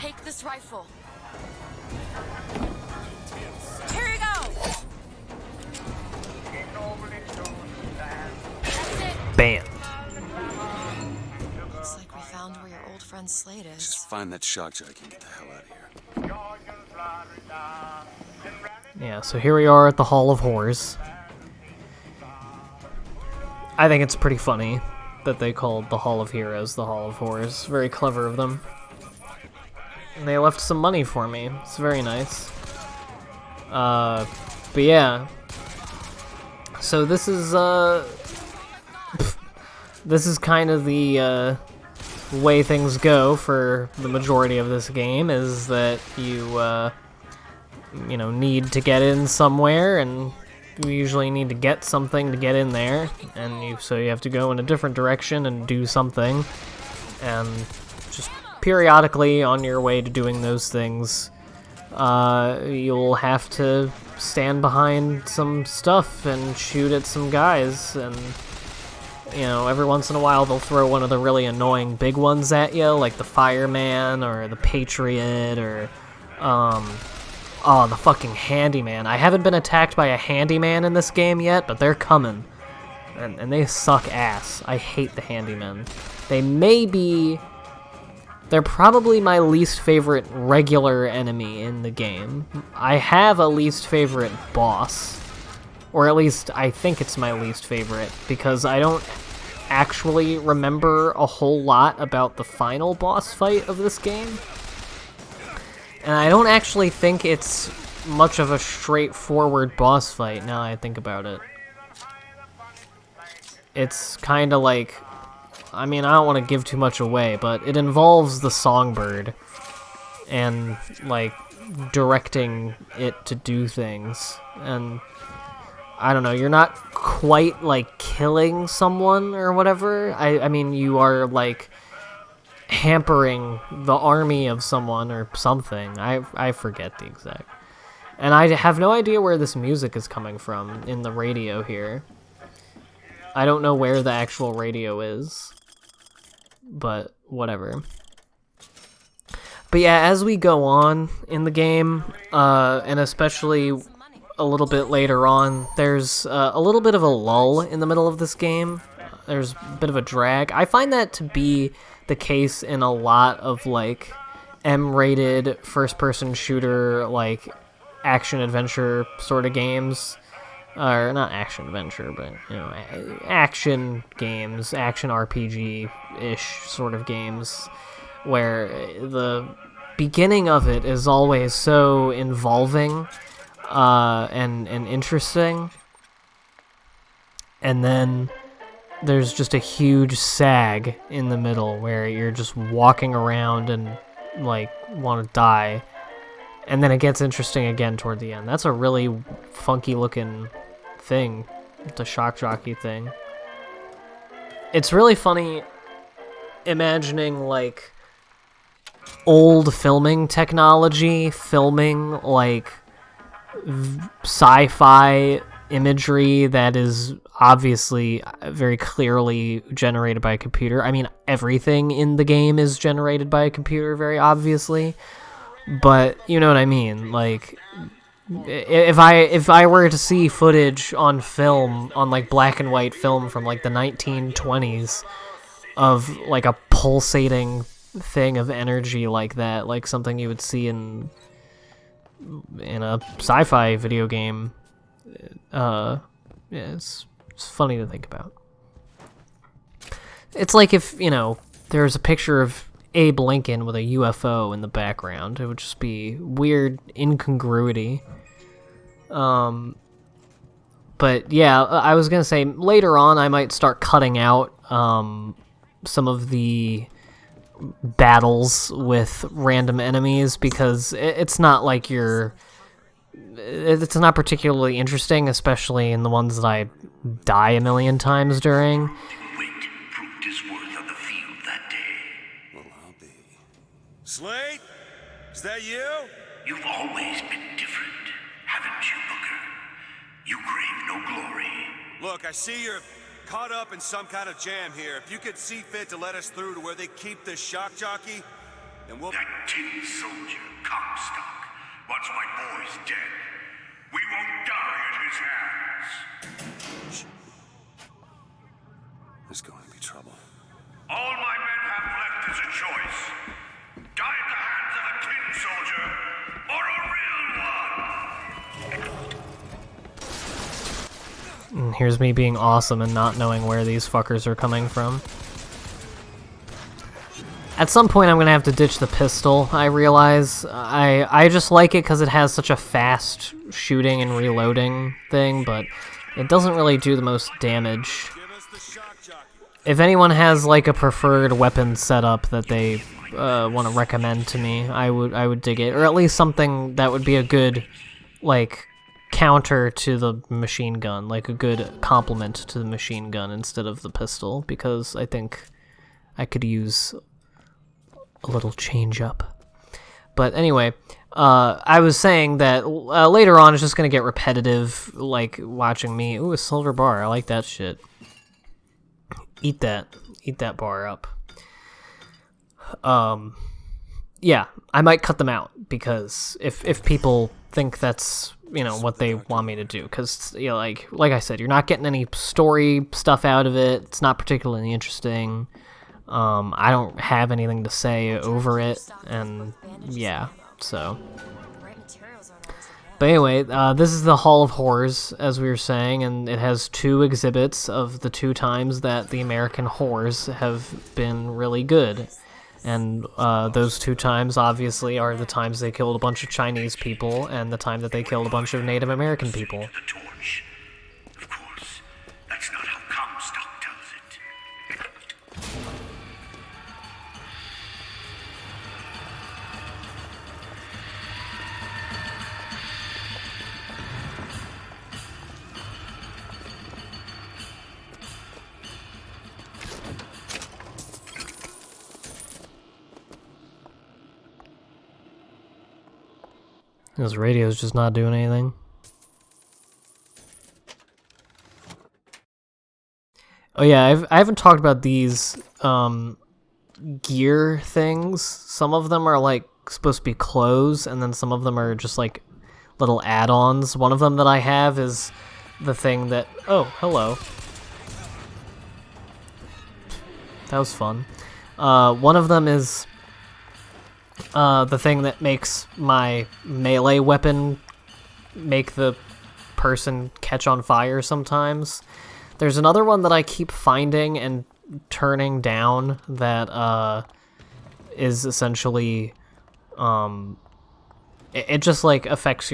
Take this rifle. Here you go. That's it. Bam. Looks like we found where your old friend Slade is. Just find that Shock Jockey and get the hell out of here. Yeah, so here we are at the Hall of Horrors. I think it's pretty funny that they called the Hall of Heroes the Hall of Horrors. Very clever of them. And they left some money for me. It's very nice. But yeah. So this is kind of the way things go for the majority of this game, is that you need to get in somewhere, and you usually need to get something to get in there, and so you have to go in a different direction and do something, and just periodically on your way to doing those things, you'll have to stand behind some stuff and shoot at some guys, and every once in a while they'll throw one of the really annoying big ones at you, like the fireman or the patriot or the fucking handyman. I haven't been attacked by a handyman in this game yet, but they're coming. And they suck ass. I hate the handymen. They're probably my least favorite regular enemy in the game. I have a least favorite boss. Or at least I think it's my least favorite, because I don't actually remember a whole lot about the final boss fight of this game. And I don't actually think it's much of a straightforward boss fight, now I think about it. It's kind of like... I mean, I don't want to give too much away, but it involves the songbird. And, like, directing it to do things. And... I don't know, you're not quite, like, killing someone or whatever. I mean, you are, like, hampering the army of someone or something. I forget the exact. And I have no idea where this music is coming from in the radio here. I don't know where the actual radio is. But, whatever. But yeah, as we go on in the game, and especially... a little bit later on, there's a little bit of a lull in the middle of this game. There's a bit of a drag. I find that to be the case in a lot of, like, M-rated first-person shooter, like, action-adventure sort of games. Or, not action-adventure, but, action games, action RPG-ish sort of games, where the beginning of it is always so involving and interesting, and then there's just a huge sag in the middle where you're just walking around and like want to die, and then it gets interesting again toward the end. That's a really funky looking thing, the Shock Jockey thing. It's really funny imagining like old filming technology filming like sci-fi imagery that is obviously very clearly generated by a computer. I mean, everything in the game is generated by a computer, very obviously, but you know what I mean. Like, if I were to see footage on film, on like black and white film from like the 1920s of like a pulsating thing of energy like that, like something you would see in a sci-fi video game, yeah, it's funny to think about. It's like if, there's a picture of Abe Lincoln with a UFO in the background. It would just be weird incongruity. But yeah, I was gonna say, later on I might start cutting out some of the battles with random enemies, because it's not like it's not particularly interesting, especially in the ones that I die a million times during. Wit proved his worth on the field that day. Well, I'll be. Slade? Is that you? You've always been different, haven't you, Booker? You crave no glory. Look, I see you're caught up in some kind of jam here. If you could see fit to let us through to where they keep this Shock Jockey, and we'll... That tin soldier, Comstock, wants my boys dead. We won't die at his hands. There's going to be trouble. All my men have left is a choice. Die at the hands of a tin soldier, or a real one. And here's me being awesome and not knowing where these fuckers are coming from. At some point I'm gonna have to ditch the pistol, I realize. I just like it because it has such a fast shooting and reloading thing, but it doesn't really do the most damage. Give us the Shock Jockey. If anyone has like a preferred weapon setup that they want to recommend to me, I would dig it, or at least something that would be a good like counter to the machine gun, like a good complement to the machine gun instead of the pistol, because I think I could use a little change up. But anyway, I was saying that later on it's just gonna get repetitive, like watching me. Ooh, a silver bar. I like that shit. Eat that bar up. Yeah, I might cut them out because if people think that's, you know, what they want me to do, because, you know, like I said, you're not getting any story stuff out of it. It's not particularly interesting. I don't have anything to say over it, and yeah, so. But anyway, this is the Hall of Horrors, as we were saying, and it has 2 exhibits of the 2 times that the American horrors have been really good. And those 2 times, obviously, are the times they killed a bunch of Chinese people and the time that they killed a bunch of Native American people. The torch. Of course, that's not how Comstock tells it. This radio's just not doing anything. Oh yeah, I haven't talked about these gear things. Some of them are like supposed to be clothes, and then some of them are just like little add-ons. One of them that I have is the thing that... Oh, hello. That was fun. One of them is the thing that makes my melee weapon make the person catch on fire sometimes. There's another one that I keep finding and turning down that is essentially it just like affects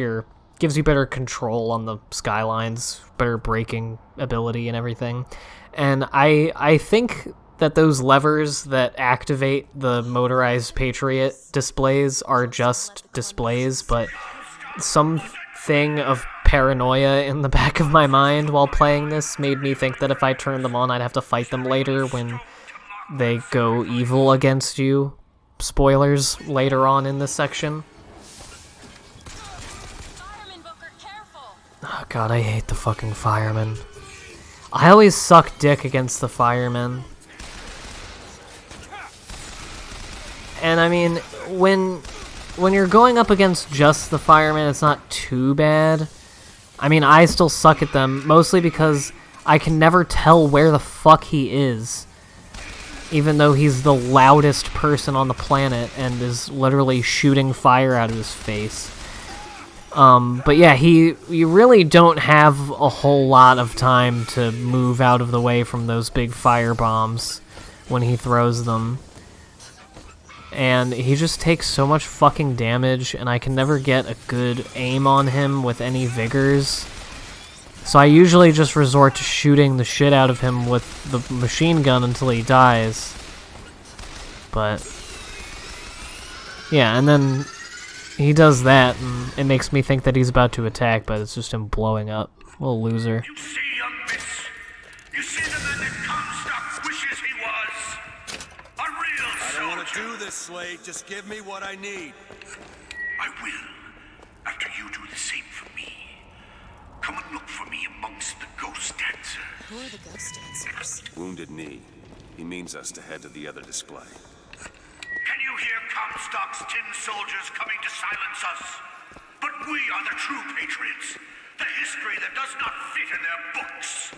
gives you better control on the skylines, better braking ability and everything. And I think that those levers that activate the motorized Patriot displays are just displays, but something of paranoia in the back of my mind while playing this made me think that if I turned them on, I'd have to fight them later when they go evil against you. Spoilers later on in this section. Fireman, Booker, careful! Oh god, I hate the fucking firemen. I always suck dick against the firemen. And I mean, when you're going up against just the firemen, it's not too bad. I mean, I still suck at them, mostly because I can never tell where the fuck he is. Even though he's the loudest person on the planet and is literally shooting fire out of his face. But yeah, you really don't have a whole lot of time to move out of the way from those big fire bombs when he throws them. And he just takes so much fucking damage, and I can never get a good aim on him with any vigors. So I usually just resort to shooting the shit out of him with the machine gun until he dies. But yeah, and then he does that, and it makes me think that he's about to attack, but it's just him blowing up. Little loser. You see, young miss? You see the man that Comstock wishes he was? A real I don't want to soldier. do this, Slade. Just give me what I need. I will, after you do the same for me. Come and look for me amongst the ghost dancers. Who are the ghost dancers? Wounded knee. He means us to head to the other display. Can you hear Comstock? Comstock's tin soldiers coming to silence us. But we are the true patriots. The history that does not fit in their books.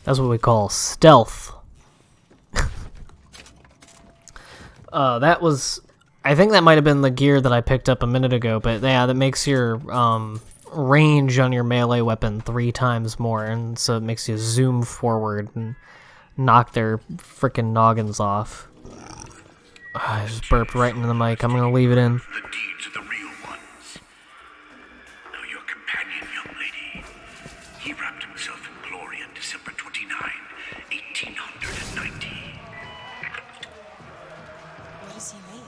That's what we call stealth. That was... I think that might have been the gear that I picked up a minute ago, but yeah, that makes your range on your melee weapon 3 times more, and so it makes you zoom forward and knock their frickin' noggins off. I just burped right into the mic. I'm gonna leave it in. The deeds of the real ones. Now your companion, young lady, he wrapped himself in glory on December 29, 1890. What does he mean?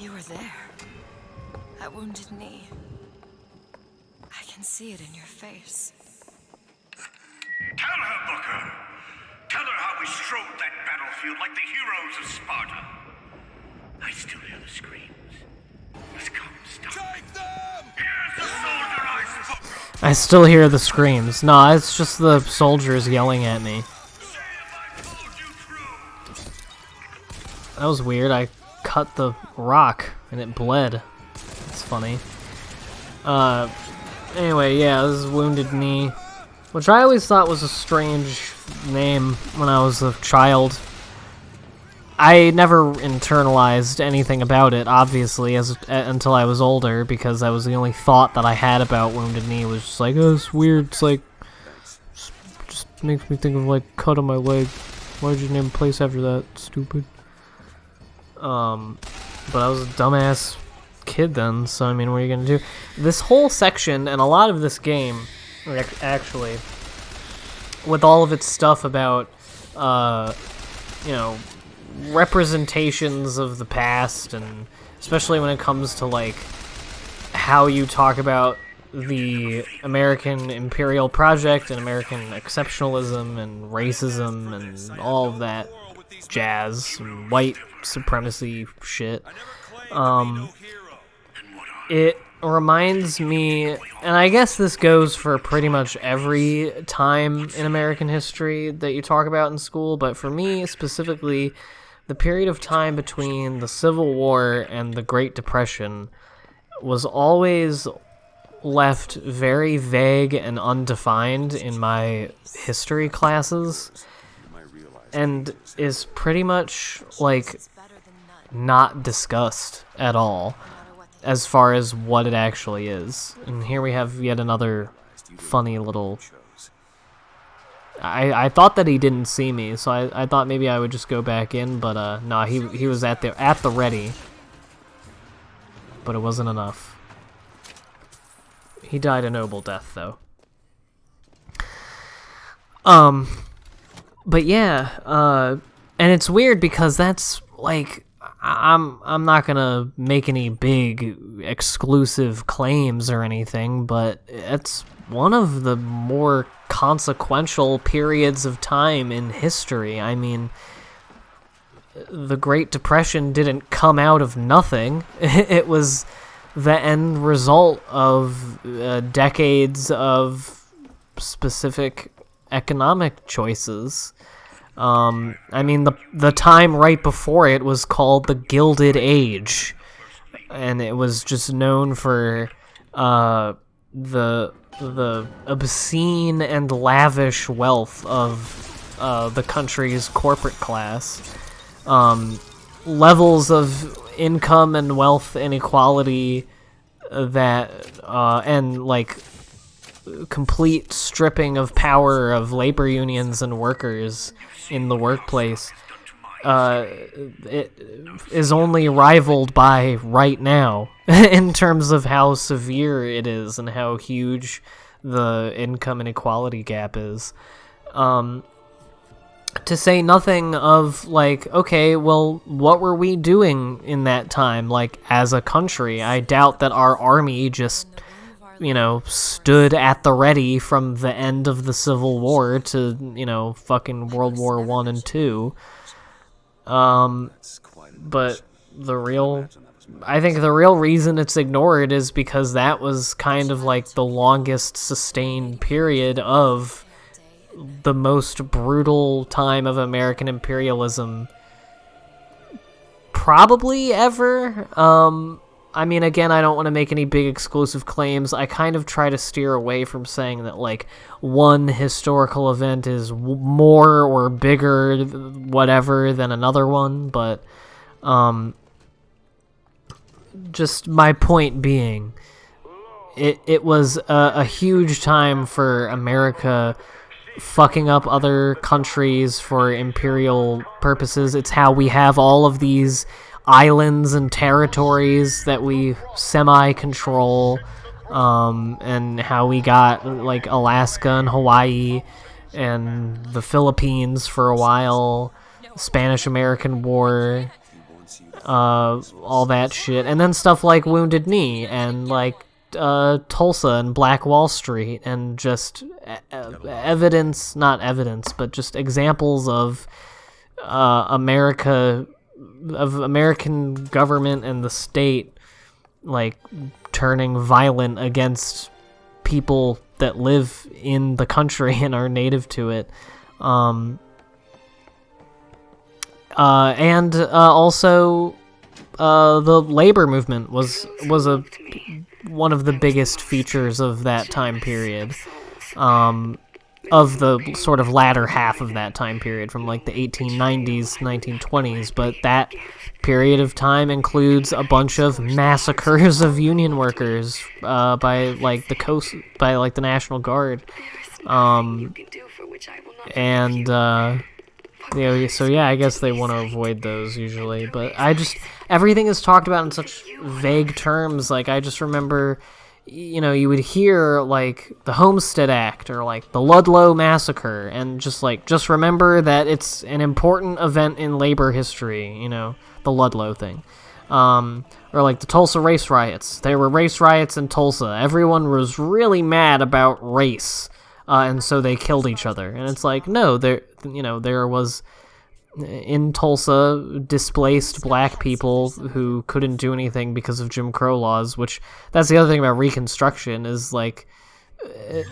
You were there. At Wounded Knee. I can see it in your face. Tell her, Booker. Tell her how we strode that battlefield like the heroes of Sparta. I still hear the screams. Let's come, stop. Take them! Here's the soldier I spoke of. I still hear the screams. No, it's just the soldiers yelling at me. Say if I told you true. That was weird. I cut the rock and it bled. It's funny. Anyway, yeah, this is Wounded Knee, which I always thought was a strange name when I was a child. I never internalized anything about it, obviously, until I was older, because that was the only thought that I had about Wounded Knee, was just like, oh, it's weird, it's like, just makes me think of, like, cut on my leg. Why'd you name a place after that? Stupid. But I was a dumbass kid then, so I mean, what are you gonna do? This whole section, and a lot of this game, actually, with all of its stuff about, you know, representations of the past, and especially when it comes to, like, how you talk about the American imperial project and American exceptionalism and racism and all of that jazz, and white supremacy shit. It reminds me, and I guess this goes for pretty much every time in American history that you talk about in school, but for me specifically, the period of time between the Civil War and the Great Depression was always left very vague and undefined in my history classes, and is pretty much, like, not discussed at all as far as what it actually is. And here we have yet another funny little... I thought that he didn't see me, so I thought maybe I would just go back in, but no, he was at the ready. But it wasn't enough. He died a noble death, though. But yeah, and it's weird because that's, like, I'm not gonna make any big exclusive claims or anything, but it's one of the more consequential periods of time in history. I mean, the Great Depression didn't come out of nothing. It was the end result of decades of specific economic choices. I mean, the time right before it was called the Gilded Age, and it was just known for the obscene and lavish wealth of the country's corporate class, levels of income and wealth inequality that and, like, complete stripping of power of labor unions and workers in the workplace it is only rivaled by right now in terms of how severe it is and how huge the income inequality gap is. To say nothing of, like, okay, well, what were we doing in that time, like, as a country? I doubt that our army just, you know, stood at the ready from the end of the Civil War to, you know, fucking World War I and II. But I think the real reason it's ignored is because that was kind of like the longest sustained period of the most brutal time of American imperialism probably ever. I mean, again, I don't want to make any big exclusive claims. I kind of try to steer away from saying that, like, one historical event is more or bigger, whatever, than another one, but, just my point being, it was a huge time for America fucking up other countries for imperial purposes. It's how we have all of these islands and territories that we semi-control, and how we got, like, Alaska and Hawaii and the Philippines for a while, Spanish-American War, all that shit, and then stuff like Wounded Knee and, like, Tulsa and Black Wall Street, and just evidence, not evidence, but just examples of American government and the state, like, turning violent against people that live in the country and are native to it. And also the labor movement was one of the biggest features of that time period, of the sort of latter half of that time period, from like the 1890s, 1920s, but that period of time includes a bunch of massacres of union workers by the National Guard, and so yeah, I guess they want to avoid those usually, but everything is talked about in such vague terms. Like, I just remember, you know, you would hear, like, the Homestead Act or, like, the Ludlow Massacre, and just remember that it's an important event in labor history, you know, the Ludlow thing. Or, like, the Tulsa race riots. There were race riots in Tulsa. Everyone was really mad about race, and so they killed each other. And it's like, no, there was, in Tulsa, displaced black people who couldn't do anything because of Jim Crow laws, which, that's the other thing about Reconstruction, is, like,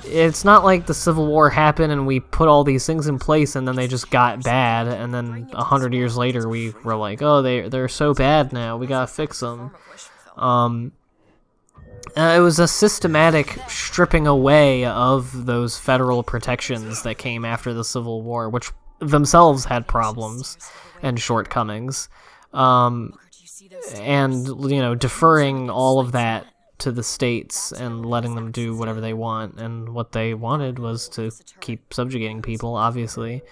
it's not like the Civil War happened and we put all these things in place and then they just got bad, and then 100 years later we were like, oh, they're so bad now, we gotta fix them. It was a systematic stripping away of those federal protections that came after the Civil War, which themselves had problems and shortcomings, and, you know, deferring all of that to the states and letting them do whatever they want, and what they wanted was to keep subjugating people, obviously.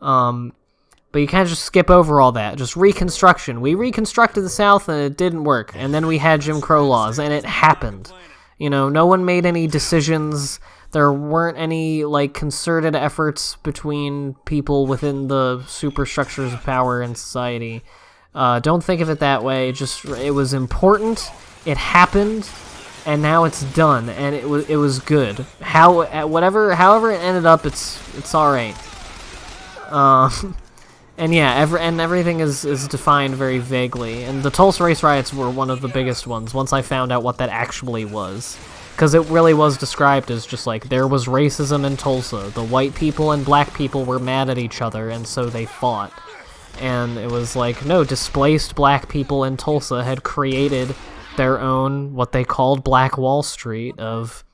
But you can't just skip over all that. Just Reconstruction. We reconstructed the South and it didn't work, and then we had Jim Crow laws, and it happened. You know, no one made any decisions. There weren't any, like, concerted efforts between people within the superstructures of power in society. Don't think of it that way. Just, it was important, it happened, and now it's done, and it was good. However it ended up, it's all right. And yeah, everything is defined very vaguely, and the Tulsa race riots were one of the biggest ones. Once I found out what that actually was. Because it really was described as just like, there was racism in Tulsa. The white people and black people were mad at each other, and so they fought. And it was like, no, displaced black people in Tulsa had created their own, what they called Black Wall Street, of,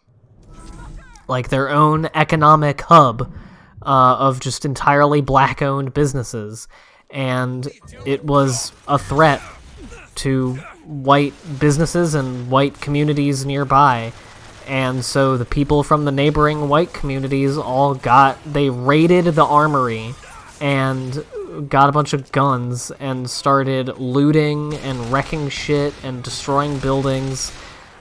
like, their own economic hub of just entirely black-owned businesses. And it was a threat to white businesses and white communities nearby. And so the people from the neighboring white communities they raided the armory and got a bunch of guns and started looting and wrecking shit and destroying buildings.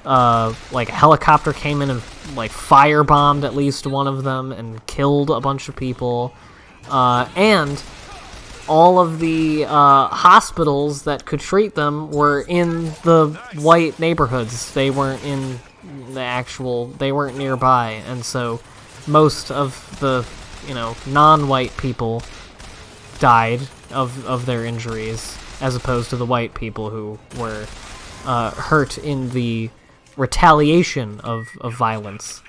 Like a helicopter came in and like firebombed at least one of them and killed a bunch of people. And all of the hospitals that could treat them were in the white neighborhoods. They weren't in they weren't nearby, and so most of the, non-white people died of their injuries, as opposed to the white people who were hurt in the retaliation of violence.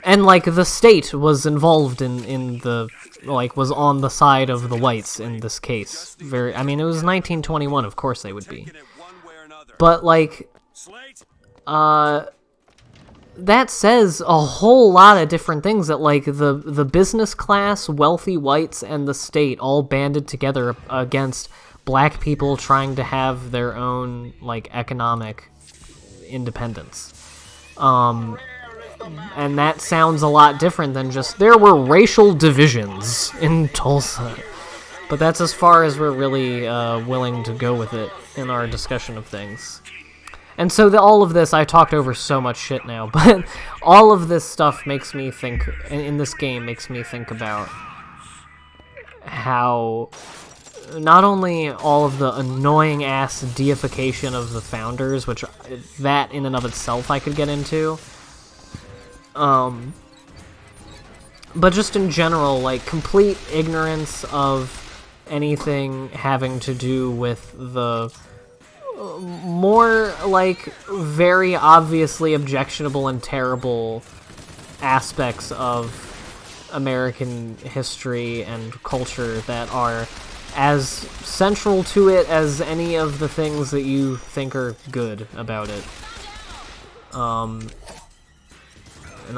And, the state was involved in the, was on the side of the whites in this case. It was 1921, of course they would be. But, that says a whole lot of different things, that, the business class, wealthy whites, and the state all banded together against black people trying to have their own, economic independence. And that sounds a lot different than just, there were racial divisions in Tulsa. But that's as far as we're really willing to go with it in our discussion of things. And so all of this, I talked over so much shit now, but all of this stuff makes me think, in this game, makes me think about how not only all of the annoying-ass deification of the founders, which that in and of itself I could get into, but just in general, complete ignorance of anything having to do with the more, very obviously objectionable and terrible aspects of American history and culture that are as central to it as any of the things that you think are good about it. And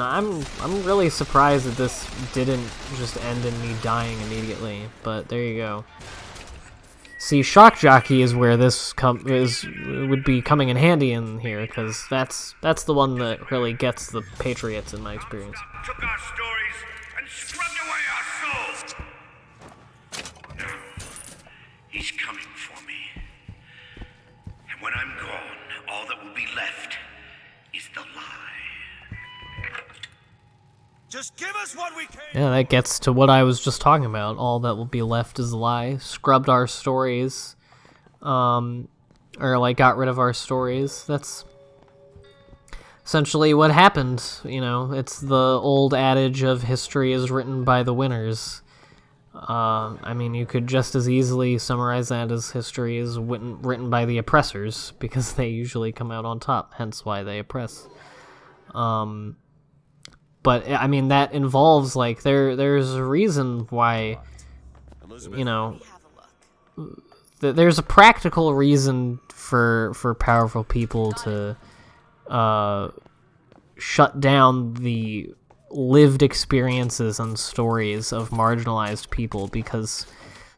I'm really surprised that this didn't just end in me dying immediately, but there you go. See, Shock Jockey is where this would be coming in handy in here, because that's the one that really gets the Patriots in my experience. Took our stories and scrubbed away our souls. Now, he's coming for me. And when I'm gone, all that will be left is the lie. Just give us what we can. Yeah, that gets to what I was just talking about. All that will be left is a lie. Scrubbed our stories. Or, got rid of our stories. That's essentially what happened. It's the old adage of history is written by the winners. You could just as easily summarize that as history is written by the oppressors, because they usually come out on top, hence why they oppress. But, that involves, there's a reason why, there's a practical reason for powerful people to shut down the lived experiences and stories of marginalized people, because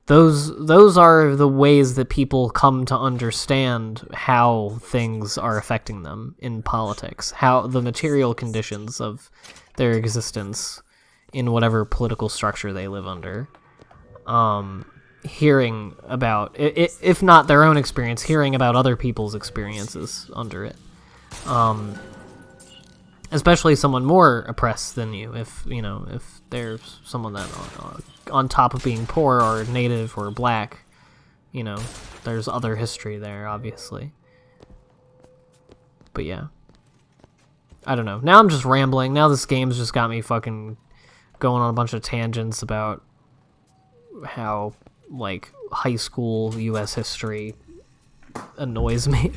those are the ways that people come to understand how things are affecting them in politics, how the material conditions of their existence in whatever political structure they live under. Hearing about, if not their own experience, hearing about other people's experiences under it. Especially someone more oppressed than you, if there's someone that on top of being poor or native or black, there's other history there, obviously. But yeah. I don't know. Now I'm just rambling. Now this game's just got me fucking going on a bunch of tangents about how, high school U.S. history annoys me.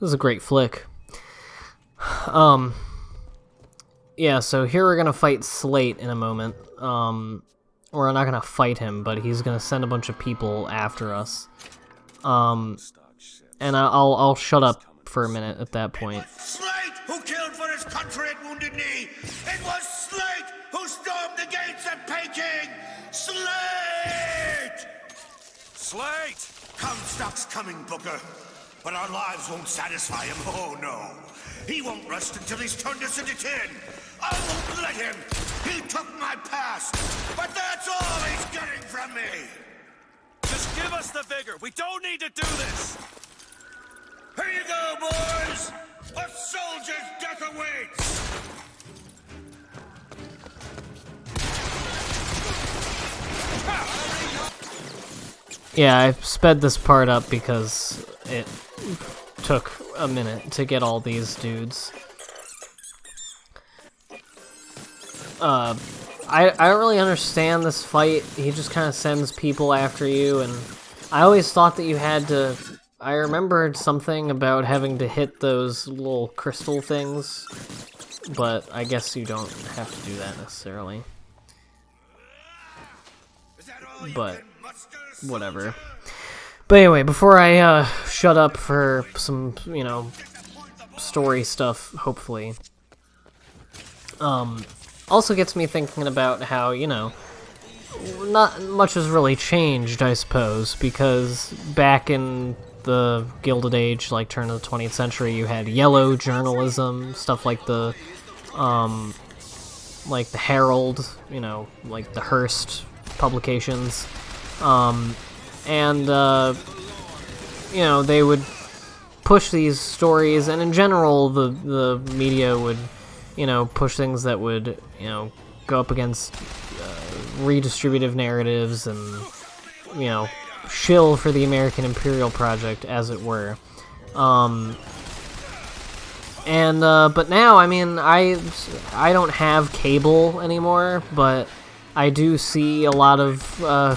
This is a great flick. Yeah, so here we're gonna fight Slate in a moment. We're not gonna fight him, but he's gonna send a bunch of people after us. And I'll shut up for a minute at that point. Slate who killed for his country at Wounded Knee. It was Slate who stormed the gates at Peking. Slate! Slate! Comstock's coming, Booker. But our lives won't satisfy him. Oh, no. He won't rest until he's turned us into tin. I won't let him. He took my past. But that's all he's getting from me. Just give us the vigor. We don't need to do this. Here you go, boys. A soldier's death awaits. Yeah, I sped this part up because it took a minute to get all these dudes. I don't really understand this fight. He just kind of sends people after you, and I always thought that you had to... I remembered something about having to hit those little crystal things, but I guess you don't have to do that necessarily. But whatever. But anyway, before I shut up for some, you know, story stuff, hopefully, also gets me thinking about how, you know, not much has really changed, I suppose, because back in the Gilded Age, like turn of the 20th century, you had yellow journalism, stuff like the Herald, you know, like the Hearst publications, you know, they would push these stories, and in general, the media would, you know, push things that would, you know, go up against redistributive narratives and, you know, shill for the American imperial project, as it were. But now, I mean, I don't have cable anymore, but I do see a lot of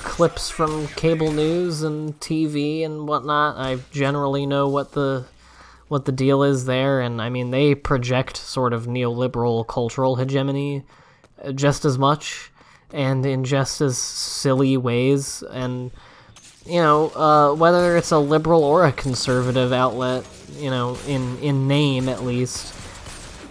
clips from cable news and TV and whatnot. I generally know what the deal is there, and I mean, they project sort of neoliberal cultural hegemony just as much, and in just as silly ways, and, you know, whether it's a liberal or a conservative outlet, you know, in name at least,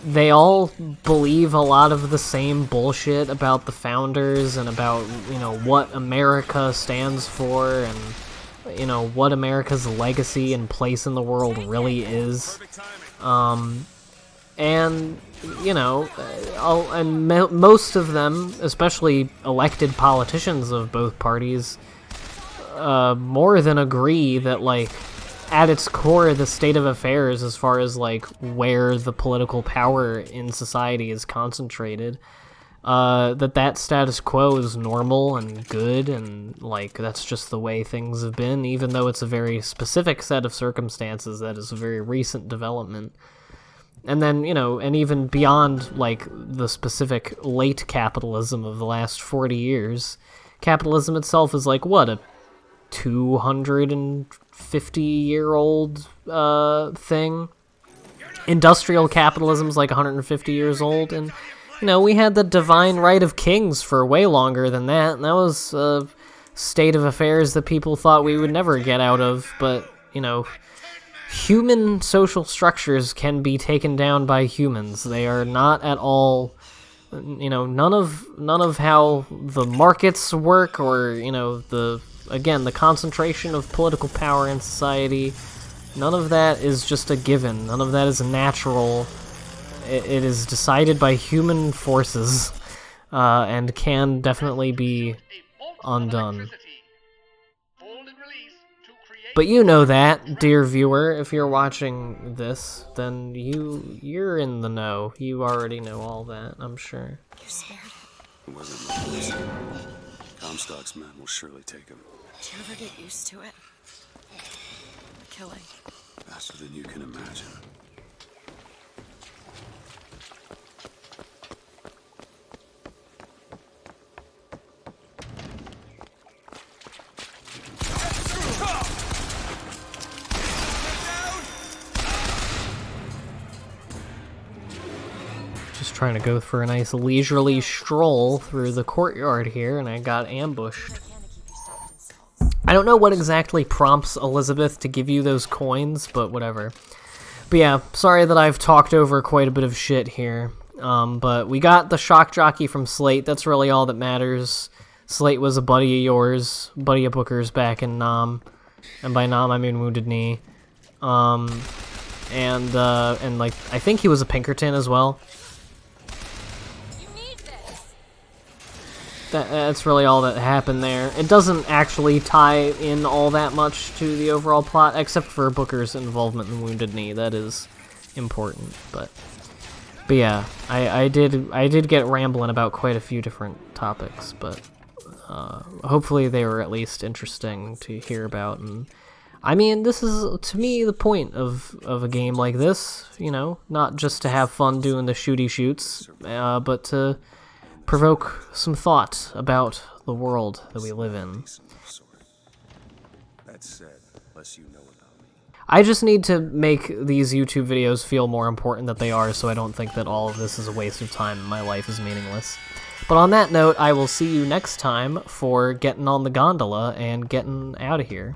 they all believe a lot of the same bullshit about the founders and about, you know, what America stands for and, you know, what America's legacy and place in the world really is. And, you know, most of them, especially elected politicians of both parties, more than agree that, like, at its core, the state of affairs, as far as, like, where the political power in society is concentrated, that status quo is normal and good, and, like, that's just the way things have been, even though it's a very specific set of circumstances that is a very recent development. And then, you know, and even beyond, like, the specific late capitalism of the last 40 years, capitalism itself is, like, what, a 250-year-old thing? Industrial capitalism's like 150 years old, and, you know, we had the divine right of kings for way longer than that, and that was a state of affairs that people thought we would never get out of, but, you know, human social structures can be taken down by humans. They are not at all, you know, none of how the markets work, or, you know, the concentration of political power in society, none of that is just a given. None of that is natural. It is decided by human forces, and can definitely be undone. But you know that, dear viewer. If you're watching this, then you're in the know. You already know all that, I'm sure. You spared him. It wasn't my place. Comstock's men will surely take him. Do you ever get used to it? Killing. Faster than you can imagine. just trying to go for a nice leisurely stroll through the courtyard here, and I got ambushed. I don't know what exactly prompts Elizabeth to give you those coins, but whatever. But yeah, sorry that I've talked over quite a bit of shit here. But we got the Shock Jockey from Slate. That's really all that matters. Slate was a buddy of yours, buddy of Booker's back in Nam. And by Nam, I mean Wounded Knee. And like, I think he was a Pinkerton as well. That's really all that happened there. It doesn't actually tie in all that much to the overall plot, except for Booker's involvement in Wounded Knee. That is important, but yeah, I did get rambling about quite a few different topics, but hopefully they were at least interesting to hear about. And I mean, this is, to me, the point of a game like this, you know, not just to have fun doing the shooty shoots, but to provoke some thought about the world that we live in. That said, less you know about me. I just need to make these YouTube videos feel more important than they are, so I don't think that all of this is a waste of time and my life is meaningless. But on that note, I will see you next time for getting on the gondola and getting out of here.